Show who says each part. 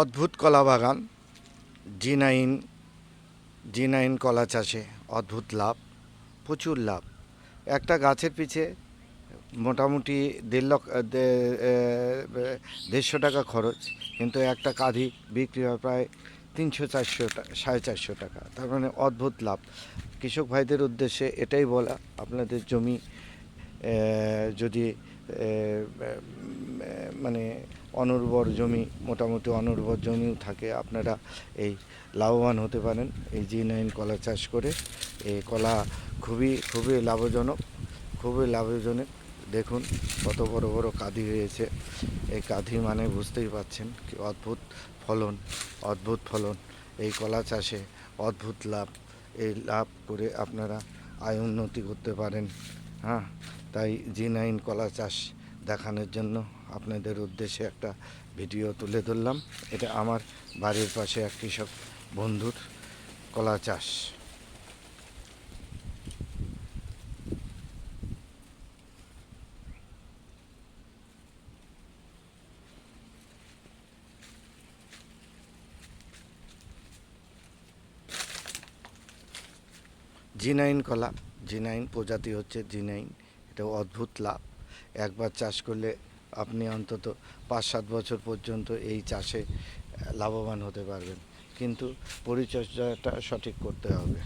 Speaker 1: অদ্ভুত কলা বাগান। জি9 জি9 কলা চাষে অদ্ভুত লাভ, প্রচুর লাভ। একটা গাছের পিছে মোটামুটি 1.5 টাকা খরচ, কিন্তু একটা কাঁধি বিক্রি হয় প্রায় 300-400 টাকা, 450 টাকা। তার মানে অদ্ভুত লাভ। কৃষক ভাইদের উদ্দেশ্যে এটাই বলা, আপনাদের জমি যদি মানে অনুর্বর জমি, মোটামুটি অনুর্বর জমিও থাকে, আপনারা এই লাভবান হতে পারেন এই জি9 কলা চাষ করে। এই কলা খুবই খুবই লাভজনক, খুবই লাভজনক। দেখুন কত বড় বড় কাঁধি হয়েছে। এই কাঁধি মানে বুঝতেই পাচ্ছেন কি অদ্ভুত ফলন, অদ্ভুত ফলন। এই কলা চাষে অদ্ভুত লাভ। এই লাভ করে আপনারা আয় উন্নতি করতে পারেন। হ্যাঁ, তাই জি9 কলা চাষ দেখানোর জন্য আপনাদের উদ্দেশ্যে একটা ভিডিও তুলে ধরলাম। এটা আমার বাড়ির পাশে এক কৃষক বন্ধুর কলা চাষ। জি9 কলা, জি9 প্রজাতি হচ্ছে জি9। এটা অদ্ভুত লাভ। একবার চাষ করলে আপনি অন্তত 5-7 বছর পর্যন্ত এই চাষে লাভবান হতে পারবেন, কিন্তু পরিচর্যাটা সঠিক করতে হবে।